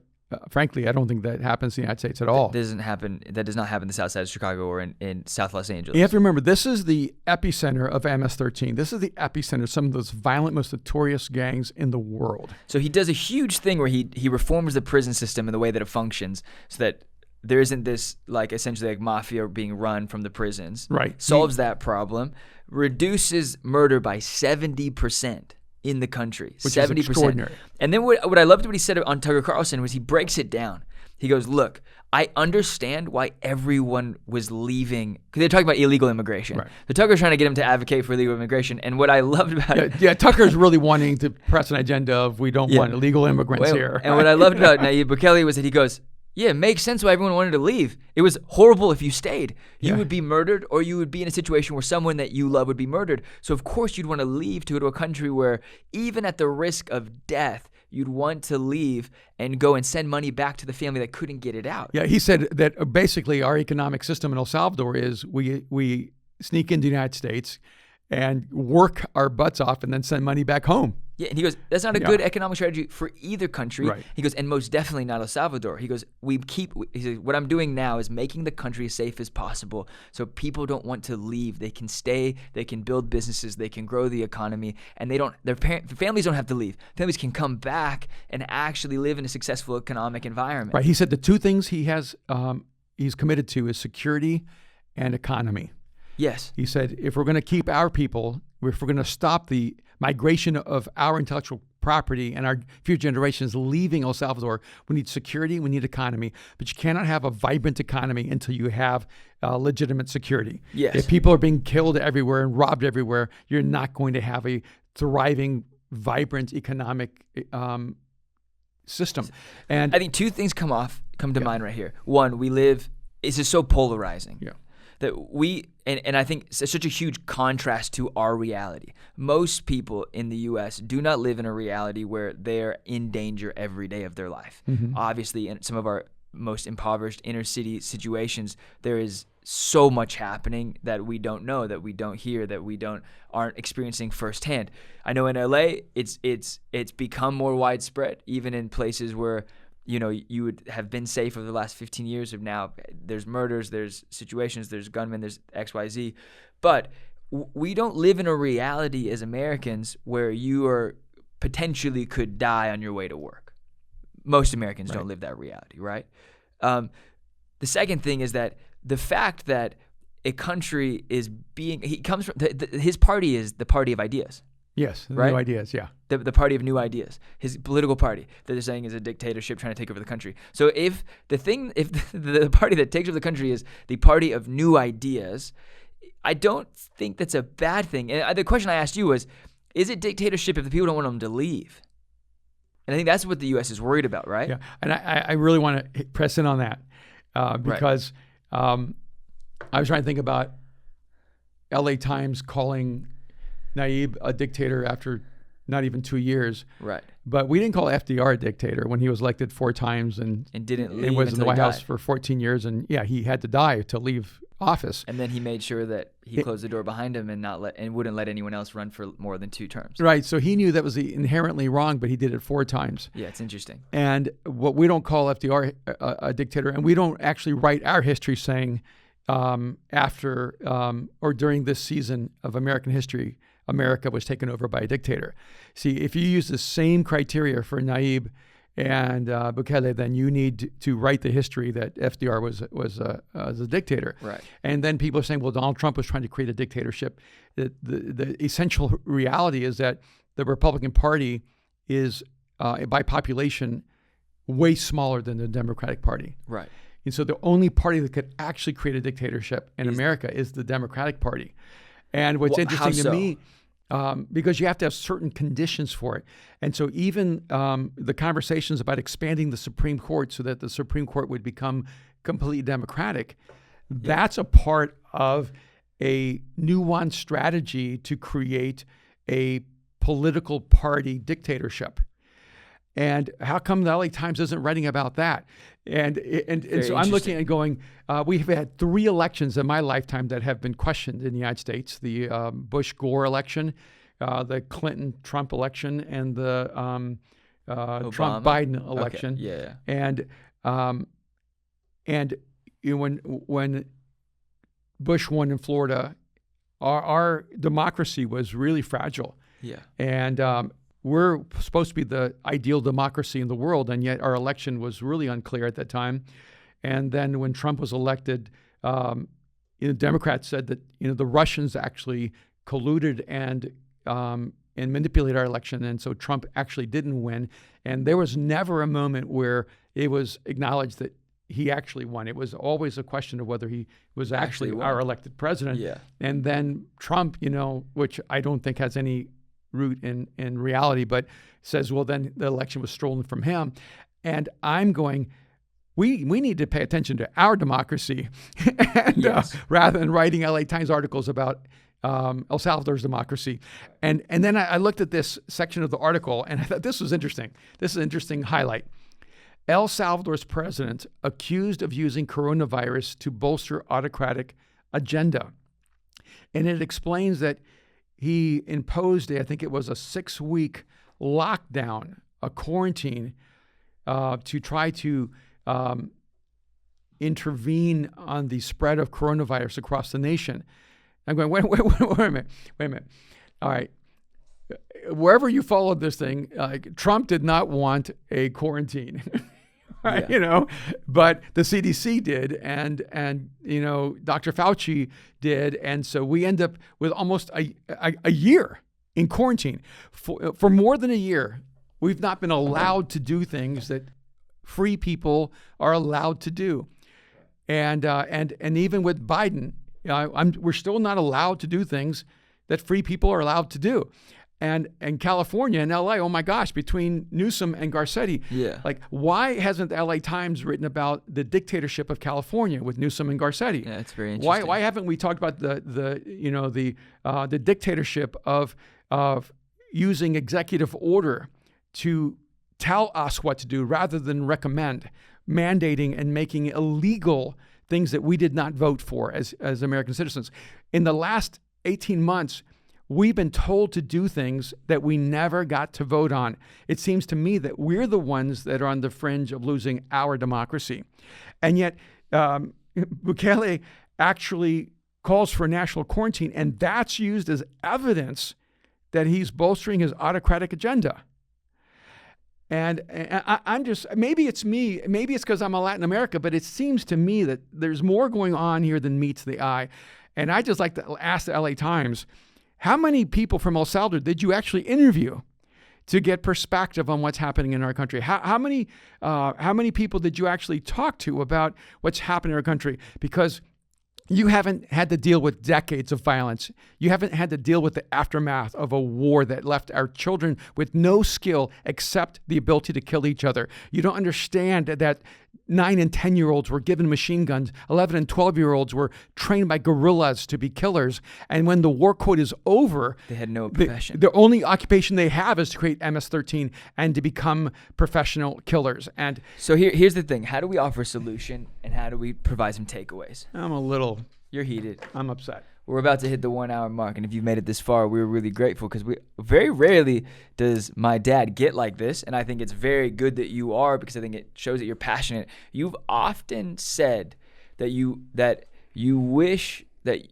frankly, I don't think that happens in the United States at all. That does not happen in the south side of Chicago or in South Los Angeles. You have to remember, this is the epicenter of MS-13. This is the epicenter of some of those violent, most notorious gangs in the world. So he does a huge thing where he reforms the prison system and the way that it functions so that there isn't this essentially like mafia being run from the prisons. Right. Solves that problem, reduces murder by 70%. In the country, which 70%. Is extraordinary. And then what I loved what he said on Tucker Carlson was he breaks it down. He goes, look, I understand why everyone was leaving, because they're talking about illegal immigration. Right. So Tucker's trying to get him to advocate for illegal immigration. And what I loved about it. Yeah, Tucker's really wanting to press an agenda of we don't want illegal immigrants here. And what I loved about Nayib Bukele was that he goes, yeah, it makes sense why everyone wanted to leave. It was horrible if you stayed. You would be murdered, or you would be in a situation where someone that you love would be murdered. So of course you'd want to leave to go to a country where even at the risk of death, you'd want to leave and go and send money back to the family that couldn't get it out. Yeah, he said that basically our economic system in El Salvador is we sneak into the United States and work our butts off and then send money back home. Yeah, and he goes, that's not a good economic strategy for either country. Right. He goes, and most definitely not El Salvador. He goes, he says, what I'm doing now is making the country as safe as possible so people don't want to leave. They can stay, they can build businesses, they can grow the economy, and their families don't have to leave. Families can come back and actually live in a successful economic environment. Right. He said the 2 things he's committed to is security and economy. Yes. He said, if we're going to keep our people, if we're going to stop the migration of our intellectual property and our future generations leaving El Salvador, we need security, we need economy. But you cannot have a vibrant economy until you have legitimate security. Yes. If people are being killed everywhere and robbed everywhere, you're not going to have a thriving, vibrant economic system. And I think 2 things come to mind right here. One, it's just so polarizing. Yeah. that we, and I think it's such a huge contrast to our reality. Most people in the U.S. do not live in a reality where they're in danger every day of their life. Obviously, in some of our most impoverished inner city situations, there is so much happening that we don't know, that we don't hear, that we aren't experiencing firsthand. I know in LA, it's become more widespread, even in places where you would have been safe over the last 15 years. Of now, there's murders, there's situations, there's gunmen, there's XYZ, but we don't live in a reality as Americans where you are potentially could die on your way to work. Most Americans don't live that reality, right? The second thing is that the fact that a country is he comes from, his party is the party of ideas. Yes, right? New ideas, yeah. The party of new ideas, his political party that they're saying is a dictatorship trying to take over the country. So if the party that takes over the country is the party of new ideas, I don't think that's a bad thing. And the question I asked you was, is it dictatorship if the people don't want them to leave? And I think that's what the U.S. is worried about, right? Yeah, and I really want to press in on that because I was trying to think about L.A. Times calling Nayib a dictator after not even 2 years. Right. But we didn't call FDR a dictator when he was elected 4 times and didn't leave and was in the White House died. for 14 years. And yeah, he had to die to leave office. And then he made sure that he closed the door behind him and wouldn't let anyone else run for more than 2 terms. Right. So he knew that was inherently wrong, but he did it 4 times. Yeah, it's interesting. And what we don't call FDR a dictator, and we don't actually write our history saying after or during this season of American history, America was taken over by a dictator. See, if you use the same criteria for Nayib and Bukele, then you need to write the history that FDR was a dictator. Right. And then people are saying, well, Donald Trump was trying to create a dictatorship. The essential reality is that the Republican Party is, by population, way smaller than the Democratic Party. Right. And so the only party that could actually create a dictatorship in America is the Democratic Party. And what's interesting to me, because you have to have certain conditions for it. And so even the conversations about expanding the Supreme Court so that the Supreme Court would become completely democratic, that's a part of a nuanced strategy to create a political party dictatorship. And how come the LA Times isn't writing about that? And so I'm looking and going, we've had 3 elections in my lifetime that have been questioned in the United States: the Bush-Gore election, the Clinton-Trump election, and the Trump-Biden election. Okay. Yeah. And when Bush won in Florida, our democracy was really fragile. Yeah. And we're supposed to be the ideal democracy in the world, and yet our election was really unclear at that time. And then when Trump was elected, Democrats said that the Russians actually colluded and manipulated our election, and so Trump actually didn't win. And there was never a moment where it was acknowledged that he actually won. It was always a question of whether he was actually our elected president. Yeah. And then Trump, which I don't think has any root in reality, but says, well, then the election was stolen from him. And I'm going, we need to pay attention to our democracy and, rather than writing LA Times articles about El Salvador's democracy. And then I looked at this section of the article and I thought this was interesting. This is an interesting highlight. El Salvador's president accused of using coronavirus to bolster autocratic agenda. And it explains that he imposed, I think it was a 6-week lockdown, a quarantine, to try to intervene on the spread of coronavirus across the nation. I'm going, wait a minute. All right. Wherever you followed this thing, Trump did not want a quarantine. Right, but the CDC did, and Dr. Fauci did, and so we end up with almost a year in quarantine. For more than a year, we've not been allowed to do things that free people are allowed to do, and even with Biden, we're still not allowed to do things that free people are allowed to do. And California and LA, oh my gosh, between Newsom and Garcetti. Yeah. Like, why hasn't the LA Times written about the dictatorship of California with Newsom and Garcetti? Yeah, it's very interesting. Why haven't we talked about the dictatorship of using executive order to tell us what to do rather than recommend, mandating and making illegal things that we did not vote for as American citizens? In the last 18 months, we've been told to do things that we never got to vote on. It seems to me that we're the ones that are on the fringe of losing our democracy. And yet, Bukele actually calls for national quarantine, and that's used as evidence that he's bolstering his autocratic agenda. And I'm just, maybe it's me, maybe it's because I'm a Latin America, but it seems to me that there's more going on here than meets the eye. And I just like to ask the LA Times, how many people from El Salvador did you actually interview to get perspective on what's happening in our country? How many people did you actually talk to about what's happening in our country? Because you haven't had to deal with decades of violence. You haven't had to deal with the aftermath of a war that left our children with no skill except the ability to kill each other. You don't understand that 9 and 10-year-olds were given machine guns. 11 and 12-year-olds were trained by guerrillas to be killers. And when the war quote is over, they had no profession. The only occupation they have is to create MS-13 and to become professional killers. And so here's the thing. How do we offer a solution, and how do we provide some takeaways? You're heated. I'm upset. We're about to hit the 1 hour mark, and if you've made it this far, we're really grateful, because we very rarely does my dad get like this, and I think it's very good that you are, because I think it shows that you're passionate. You've often said that you wish that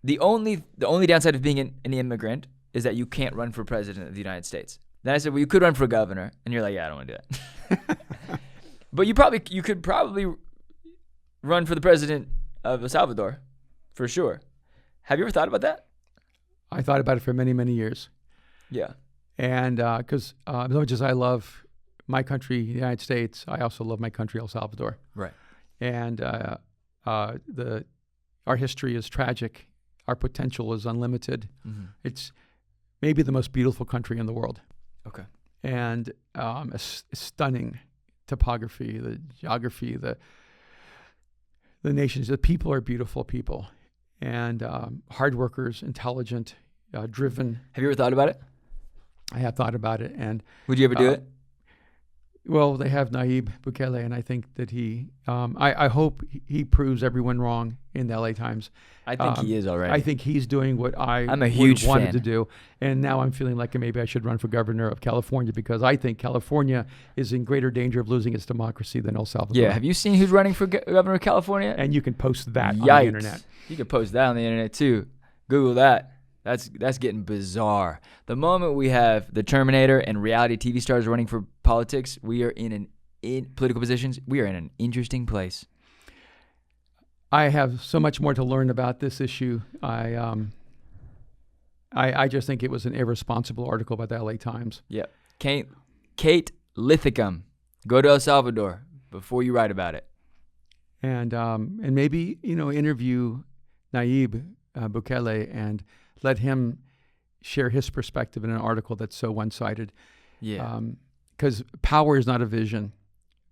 the only downside of being an immigrant is that you can't run for president of the United States. Then I said, well, you could run for governor, and you're like, yeah, I don't want to do that. But you could probably run for the president of El Salvador, for sure. Have you ever thought about that? I thought about it for many, many years. Yeah. And because as much as I love my country, the United States, I also love my country, El Salvador. Right. And our history is tragic. Our potential is unlimited. Mm-hmm. It's maybe the most beautiful country in the world. Okay. And a stunning topography, the geography, the nations, the people are beautiful people. And hard workers, intelligent, driven. Have you ever thought about it? I have thought about it. And would you ever do it? Well, they have Nayib Bukele, and I think that I hope he proves everyone wrong in the LA Times. I think he is already. I think he's doing what I'm a huge wanted fan. to do. And now I'm feeling like maybe I should run for governor of California, because I think California is in greater danger of losing its democracy than El Salvador. Yeah, have you seen who's running for governor of California? And you can post that on Yikes. the internet. You can post that on the internet too. Google that. That's getting bizarre. The moment we have the Terminator and reality TV stars running for politics, we are in political positions. We are in an interesting place. I have so much more to learn about this issue. I just think it was an irresponsible article by the LA Times. Yeah. Kate Lithicum, go to El Salvador before you write about it. And maybe, interview Nayib Bukele and let him share his perspective in an article that's so one-sided. Yeah. Because power is not a vision.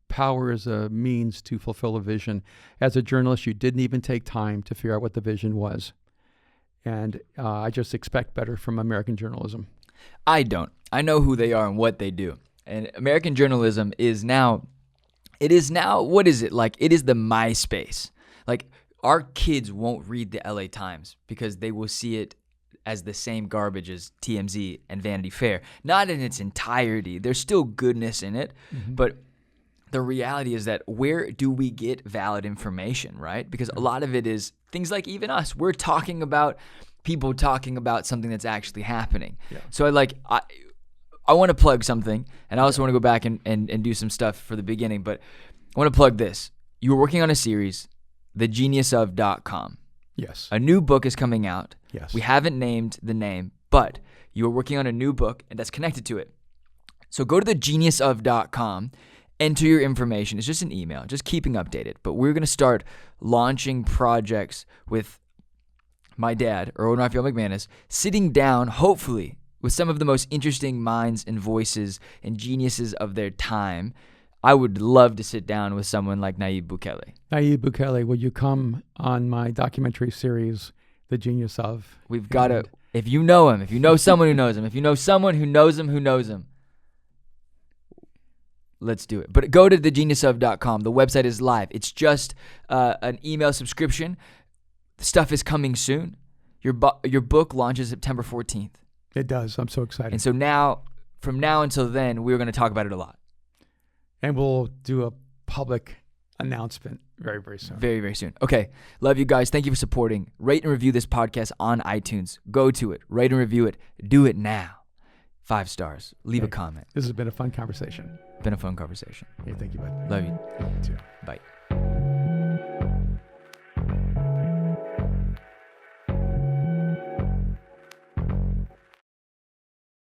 Power is a means to fulfill a vision. As a journalist, you didn't even take time to figure out what the vision was. And I just expect better from American journalism. I don't. I know who they are and what they do. And American journalism is now, what is it? Like, it is the MySpace. Like, our kids won't read the LA Times because they will see it as the same garbage as TMZ and Vanity Fair. Not in its entirety. There's still goodness in it, but the reality is that where do we get valid information, right? Because a lot of it is things like even us. We're talking about people talking about something that's actually happening. Yeah. So I want to plug something, and I also want to go back and do some stuff for the beginning, but I want to plug this. You were working on a series, thegeniusof.com. Yes. A new book is coming out. Yes. We haven't named the name, but you are working on a new book, and that's connected to it. So go to thegeniusof.com, enter your information. It's just an email, just keeping updated. But we're going to start launching projects with my dad, Erwin Raphael McManus, sitting down, hopefully, with some of the most interesting minds and voices and geniuses of their time. I would love to sit down with someone like Nayib Bukele. Nayib Bukele, will you come on my documentary series, The Genius of? We've got to, if you know him, if you know someone who knows him, if you know someone who knows him, let's do it. But go to thegeniusof.com. The website is live. It's just an email subscription. The stuff is coming soon. Your book launches September 14th. It does. I'm so excited. And so now, from now until then, we're going to talk about it a lot. And we'll do a public announcement very, very soon. Very, very soon. Okay. Love you guys. Thank you for supporting. Rate and review this podcast on iTunes. Go to it. Rate and review it. Do it now. 5 stars. Leave a comment. This has been a fun conversation. Been a fun conversation. Hey, thank you, bud. Love you. You too. Bye.